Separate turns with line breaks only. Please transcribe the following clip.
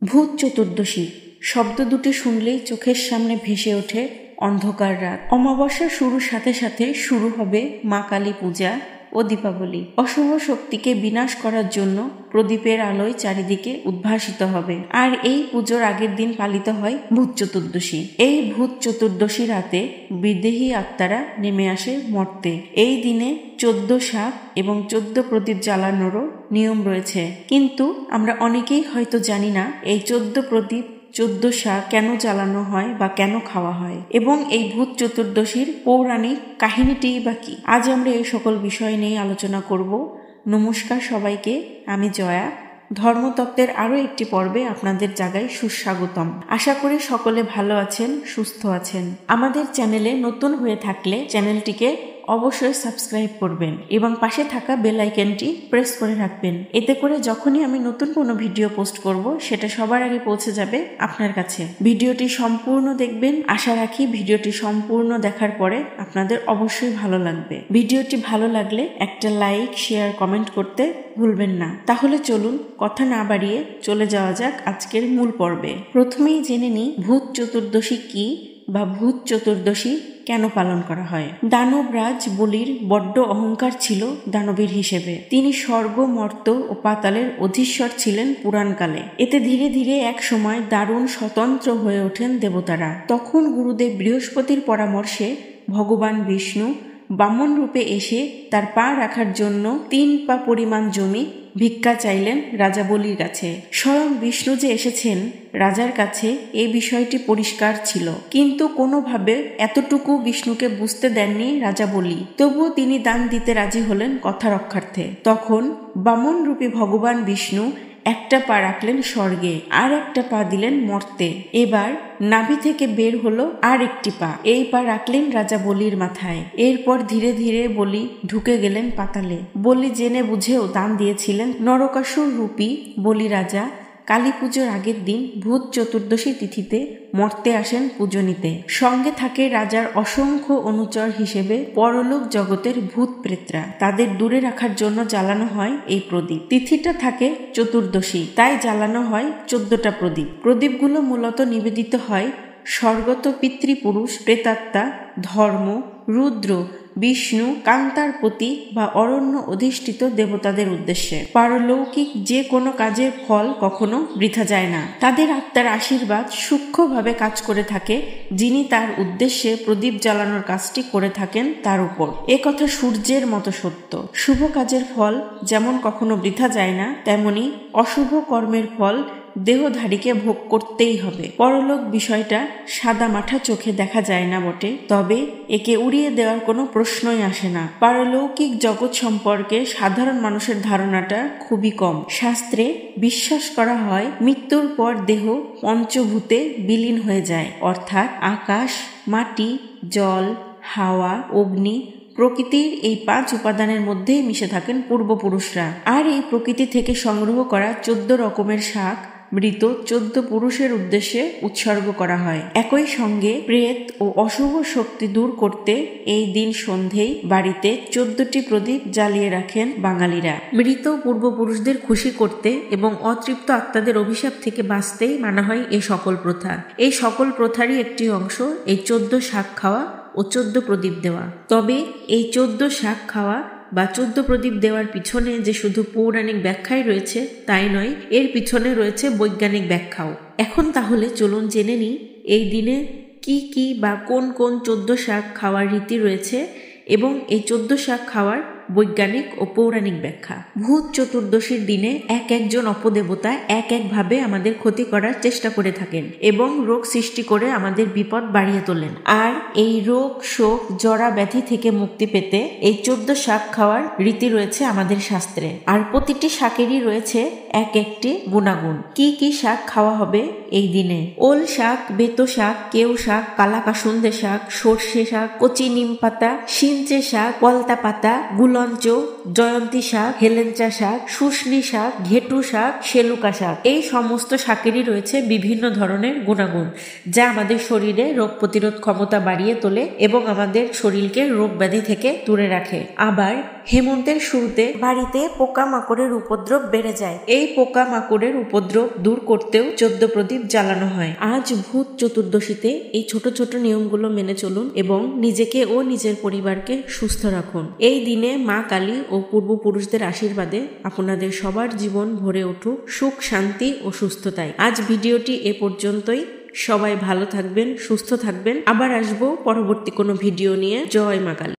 ভূত চতুর্দশী শব্দ দুটি শুনলেই চোখের সামনে ভেসে ওঠে অন্ধকার রাত। অমাবস্যা শুরুর সাথে সাথে শুরু হবে মা কালী পূজা ও দীপাবলি। অশুভ শক্তিকে বিনাশ করার জন্য প্রদীপের আলোয় চারিদিকে উদ্ভাসিত হবে। আর এই পুজোর আগের দিন পালিত হয় ভূত চতুর্দশী। এই ভূত চতুর্দশী রাতে বিদেহী আত্মারা নেমে আসে মর্তে। এই দিনে 14 শাক এবং 14 প্রদীপ জ্বালানোরও নিয়ম রয়েছে, কিন্তু আমরা অনেকেই হয়তো জানি না এই 14 প্রদীপ 14 শাক কেন জ্বালানো হয় বা কেন খাওয়া হয়, এবং এই ভূত চতুর্দশীর পৌরাণিক কাহিনীটি বা কি। আজ আমরা এই সকল বিষয় নিয়ে আলোচনা করব। নমস্কার সবাইকে, আমি জয়া। ধর্মতত্ত্বের আরও একটি পর্বে আপনাদের জায়গায় সুস্বাগতম। আশা করি সকলে ভালো আছেন, সুস্থ আছেন। আমাদের চ্যানেলে নতুন হয়ে থাকলে চ্যানেলটিকে অবশ্যই সাবস্ক্রাইব করবেন এবং পাশে থাকা বেল আইকনটি প্রেস করে রাখবেন। এতে করে যখনই আমি নতুন কোনো ভিডিও পোস্ট করব সেটা সবার আগে পৌঁছে যাবে আপনার কাছে। ভিডিওটি সম্পূর্ণ দেখবেন। আশা রাখি ভিডিওটি সম্পূর্ণ দেখার পরে আপনাদের অবশ্যই ভালো লাগবে। ভিডিওটি ভালো লাগলে একটা লাইক, শেয়ার, কমেন্ট করতে ভুলবেন না। তাহলে চলুন কথা না বাড়িয়ে চলে যাওয়া যাক আজকের মূল পর্বে। প্রথমেই জেনে নিই ভূত চতুর্দশী কি বা ভূত চতুর্দশী কেন পালন করা হয়। দানবরাজ বলির বড্ড অহংকার ছিল দানবীর হিসেবে। তিনি স্বর্গ, মর্ত ও পাতালের অধীশ্বর ছিলেন পুরাণকালে। এতে ধীরে ধীরে এক সময় দারুণ স্বতন্ত্র হয়ে ওঠেন দেবতারা। তখন গুরুদেব বৃহস্পতির পরামর্শে ভগবান বিষ্ণু বামন রূপে এসে তার পা রাখার জন্য 3 পা পরিমাণ জমি ভিক্ষা চাইলেন রাজা বলির কাছে। স্বয়ং বিষ্ণু যে এসেছেন রাজার কাছে এই বিষয়টি পরিষ্কার ছিল, কিন্তু কোনোভাবে এতটুকু বিষ্ণুকে বুঝতে দেননি রাজা বলি। তবুও তিনি দান দিতে রাজি হলেন কথা রক্ষার্থে। তখন বামন রূপী ভগবান বিষ্ণু একটা পা রাখলেন স্বর্গে আর একটা পা দিলেন মর্তে। এবার নাভি থেকে বের হলো আর একটি পা। এই পা রাখলেন রাজা বলির মাথায়। এরপর ধীরে ধীরে বলি ঢুকে গেলেন পাতালে। বলি জেনে বুঝেও দান দিয়েছিলেন। নরকাসুর রূপী বলি রাজা কালী পুজোর আগের দিন ভূত চতুর্দশী তিথিতে মর্তে আসেন পুজো নিতে। সঙ্গে থাকে রাজার অসংখ্য অনুচর হিসেবে পরলোক জগতের ভূত প্রেতরা। তাদের দূরে রাখার জন্য জ্বালানো হয় এই প্রদীপ। তিথিটা থাকে চতুর্দশী, তাই জ্বালানো হয় 14টা প্রদীপ। প্রদীপগুলো মূলত নিবেদিত হয় স্বর্গত পিতৃপুরুষ, প্রেতাত্মা, ধর্ম, রুদ্র, বিষ্ণু, কান্তার প্রতি বা অরণ্য অধিষ্ঠিত দেবতাদের উদ্দেশ্যে। পারলৌকিক যে কোনো কাজের ফল কখনো বৃথা যায় না। তাদের আত্মার আশীর্বাদ সূক্ষ্মভাবে কাজ করে থাকে যিনি তার উদ্দেশ্যে প্রদীপ জ্বালানোর কাজটি করে থাকেন তার উপর। এ কথা সূর্যের মতো সত্য। শুভ কাজের ফল যেমন কখনো বৃথা যায় না, তেমনি অশুভ কর্মের ফল দেহধারীকে ভোগ করতেই হবে। পরলোক বিষয়টা সাদা মাঠা চোখে দেখা যায় না বটে, তবে একে উড়িয়ে দেওয়ার কোনো প্রশ্নই আসে না। পারলৌকিক জগৎ সম্পর্কে সাধারণ মানুষের ধারণাটা খুবই কম। শাস্ত্রে বিশ্বাস করা হয় মৃত্যুর পর দেহ পঞ্চভূতে বিলীন হয়ে যায়, অর্থাৎ আকাশ, মাটি, জল, হাওয়া, অগ্নি, প্রকৃতির এই 5 উপাদানের মধ্যেই মিশে থাকেন পূর্বপুরুষরা। আর এই প্রকৃতি থেকে সংগ্রহ করা 14 রকমের শাক মৃত 14 পুরুষের উদ্দেশ্যে উৎসর্গ করা হয়। একই সঙ্গে প্রেত ও অশুভ শক্তি দূর করতে এই দিন সন্ধেই বাড়িতে 14টি প্রদীপ জ্বালিয়ে রাখেন বাঙালিরা। মৃত পূর্বপুরুষদের খুশি করতে এবং অতৃপ্ত আত্মাদের অভিশাপ থেকে বাঁচতেই মানা হয় এই সকল প্রথা। এই সকল প্রথারই একটি অংশ এই 14 শাক খাওয়া ও 14 প্রদীপ দেওয়া। তবে এই 14 শাক খাওয়া বা 14 প্রদীপ দেওয়ার পিছনে যে শুধু পৌরাণিক ব্যাখ্যাই রয়েছে তাই নয়, এর পিছনে রয়েছে বৈজ্ঞানিক ব্যাখ্যাও। এখন তাহলে চলুন জেনে নিই এই দিনে কি কি বা কোন কোন 14 শাক খাওয়ার রীতি রয়েছে এবং এই 14 শাক খাওয়ার বৈজ্ঞানিক ও পৌরাণিক ব্যাখ্যা। ভূত চতুর্দশীর দিনে এক একজন অপদেবতা এক একভাবে আমাদের ক্ষতি করার চেষ্টা করে থাকেন এবং রোগ সৃষ্টি করে আমাদের বিপদ বাড়িয়ে তোলেন। আর এই রোগ, শোক, জরা ব্যাধি থেকে মুক্তি পেতে এই 14 শাক খাওয়ার রীতি রয়েছে আমাদের শাস্ত্রে। আর প্রতিটি শাকেরই রয়েছে এক একটি গুণাগুণ। কি কি শাক খাওয়া হবে এই দিনে? ওল শাক, বেতো শাক, কেউ শাক, কালা কাসুন্দে শাক, সর্ষে শাক, কচি নিম পাতা, সিঞ্চে শাক, পলতা পাতা, গুলঞ্চ, জয়ন্তী শাক, হেলেঞ্চা শাক, শুষ্নি শাক, ঘেটু শাক, শেলুকা শাক। এই সমস্ত শাকেরই রয়েছে বিভিন্ন ধরনের গুণাগুণ যা আমাদের শরীরে রোগ প্রতিরোধ ক্ষমতা বাড়িয়ে তোলে এবং আমাদের শরীরকে রোগ ব্যাধি থেকে দূরে রাখে। আবার হেমন্তের শুরুতে
বাড়িতে পোকামাকড়ের উপদ্রব বেড়ে যায়।
এই পোকামাকড়ের উপদ্রব দূর করতেও 14 প্রদীপ জ্বালানো হয়। আজ ভূত চতুর্দশীতে এই ছোট ছোট নিয়মগুলো মেনে চলুন এবং নিজেকে ও নিজের পরিবারকে সুস্থ রাখুন। এই দিনে মা কালী ও পূর্বপুরুষদের আশীর্বাদে আপনাদের সবার জীবন ভরে উঠুক সুখ, শান্তি ও সুস্থতায়। আজ ভিডিওটি এ পর্যন্তই। সবাই ভালো থাকবেন, সুস্থ থাকবেন। আবার আসবো পরবর্তী কোনো ভিডিও নিয়ে। জয় মা কালী।